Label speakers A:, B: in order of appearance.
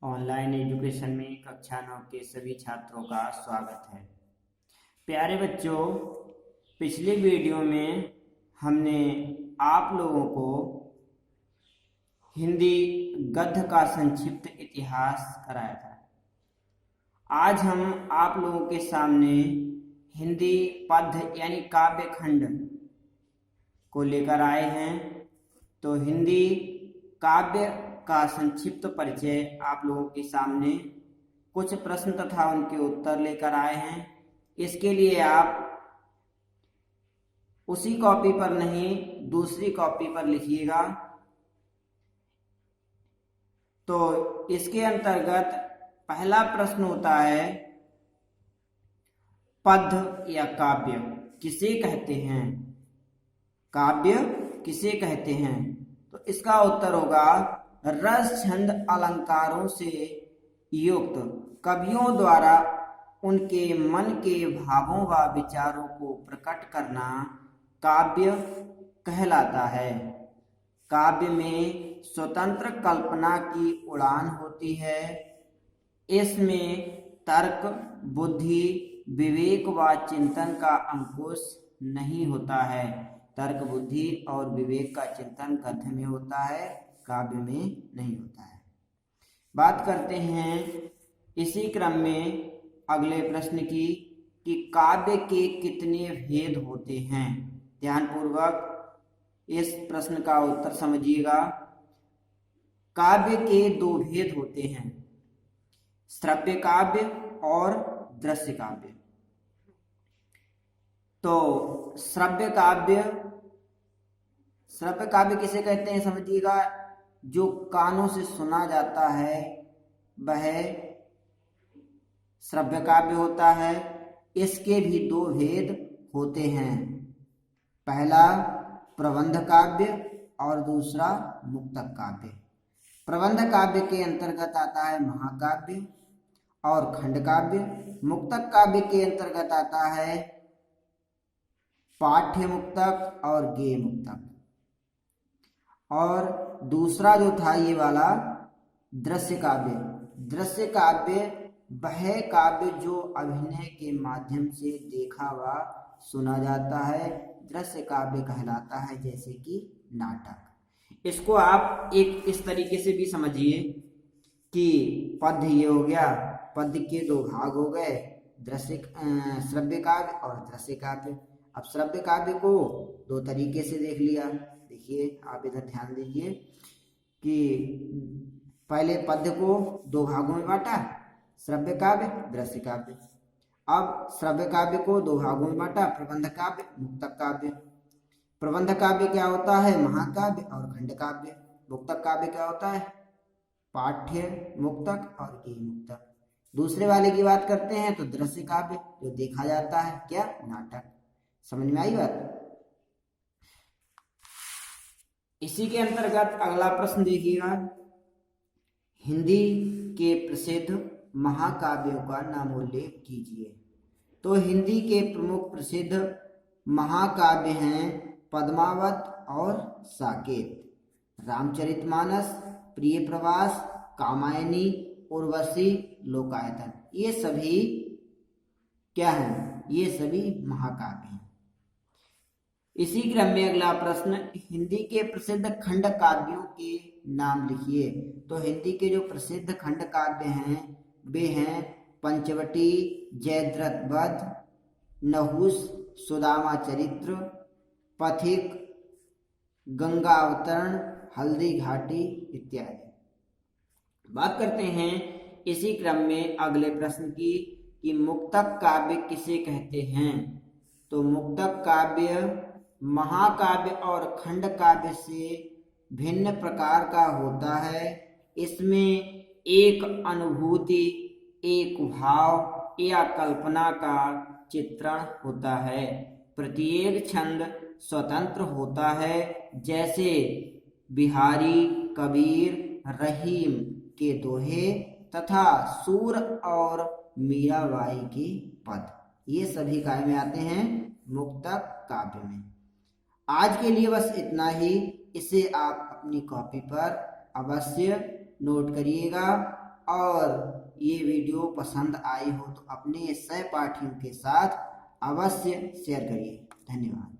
A: Online education में कक्षा 9 के सभी छात्रों का स्वागत है। प्यारे बच्चों, पिछले वीडियो में हमने आप लोगों को हिंदी गद्य का संक्षिप्त इतिहास कराया था। आज हम आप लोगों के सामने हिंदी पद्य यानी काव्य खंड को लेकर आए हैं। तो हिंदी काव्य का संक्षिप्त परिचय आप लोगों के सामने कुछ प्रश्न तथा उनके उत्तर लेकर आए हैं। इसके लिए आप उसी कॉपी पर नहीं दूसरी कॉपी पर लिखिएगा। तो इसके अंतर्गत पहला प्रश्न होता है, पद्य या काव्य किसे कहते हैं? काव्य किसे कहते हैं? तो इसका उत्तर होगा, रस छंद अलंकारों से युक्त कवियों द्वारा उनके मन के भावों व विचारों को प्रकट करना काव्य कहलाता है। काव्य में स्वतंत्र कल्पना की उड़ान होती है। इसमें तर्क, बुद्धि, विवेक व चिंतन का अंकुश नहीं होता है। तर्क, बुद्धि और विवेक का चिंतन गद्य में होता है, काव्य में नहीं होता है। बात करते हैं इसी क्रम में अगले प्रश्न की कि काव्य के कितने भेद होते हैं। ध्यानपूर्वक इस प्रश्न का उत्तर समझिएगा। काव्य के दो भेद होते हैं, श्रव्य काव्य और दृश्य काव्य। तो श्रव्य काव्य किसे कहते हैं समझिएगा। जो कानों से सुना जाता है वह श्रव्य काव्य होता है। इसके भी दो भेद होते हैं, पहला प्रबंध काव्य और दूसरा मुक्तक काव्य। प्रबंध काव्य के अंतर्गत आता है महाकाव्य और खंड काव्य। मुक्तक काव्य के अंतर्गत आता है पाठ्य मुक्तक और गेय मुक्तक। और दूसरा जो था ये वाला दृश्य काव्य। दृश्य काव्य वह काव्य जो अभिनय के माध्यम से देखा व सुना जाता है, दृश्य काव्य कहलाता है, जैसे कि नाटक। इसको आप एक इस तरीके से भी समझिए कि पद्य ये हो गया, पद्य के दो भाग हो गए, श्रव्य काव्य और दृश्य काव्य। अब श्रव्य काव्य को दो तरीके से देख लिया। देखिए, आप इधर ध्यान दीजिए कि पहले पद्य को दो भागों में बांटा, श्रव्य काव्य, दृश्य काव्य। अब श्रव्य काव्य को दो भागों में बांटा, प्रबंध काव्य, मुक्तक काव्य। प्रबंध काव्य क्या होता है? महाकाव्य और खंड काव्य। मुक्तक काव्य क्या होता है? पाठ्य मुक्तक और गेय मुक्तक। दूसरे वाले की बात करते हैं तो दृश्य काव्य, जो देखा जाता है, क्या? नाटक। समझ में आई बात? इसी के अंतर्गत अगला प्रश्न देखिएगा, हिंदी के प्रसिद्ध महाकाव्यों का नामोल्लेख कीजिए। तो हिंदी के प्रमुख प्रसिद्ध महाकाव्य हैं पद्मावत और साकेत। रामचरितमानस, प्रिय प्रवास, कामायनी, उर्वशी, लोकायतन, ये सभी क्या हैं? ये सभी महाकाव्य हैं। इसी क्रम में अगला प्रश्न, हिंदी के प्रसिद्ध खंड काव्यों के नाम लिखिए। तो हिंदी के जो प्रसिद्ध खंड काव्य हैं वे हैं पंचवटी, जयद्रथ वध, नहुस, सुदामा चरित्र, पथिक, गंगा अवतरण, हल्दी घाटी इत्यादि। बात करते हैं इसी क्रम में अगले प्रश्न की कि मुक्तक काव्य किसे कहते हैं। तो मुक्तक काव्य महाकाव्य और खंड काव्य से भिन्न प्रकार का होता है। इसमें एक अनुभूति, एक भाव या कल्पना का चित्रण होता है। प्रत्येक छंद स्वतंत्र होता है, जैसे बिहारी, कबीर, रहीम के दोहे तथा सूर और मीराबाई के पद, ये सभी काय में आते हैं? मुक्तक काव्य में। आज के लिए बस इतना ही। इसे आप अपनी कॉपी पर अवश्य नोट करिएगा। और ये वीडियो पसंद आई हो तो अपने सहपाठियों के साथ अवश्य शेयर करिए। धन्यवाद।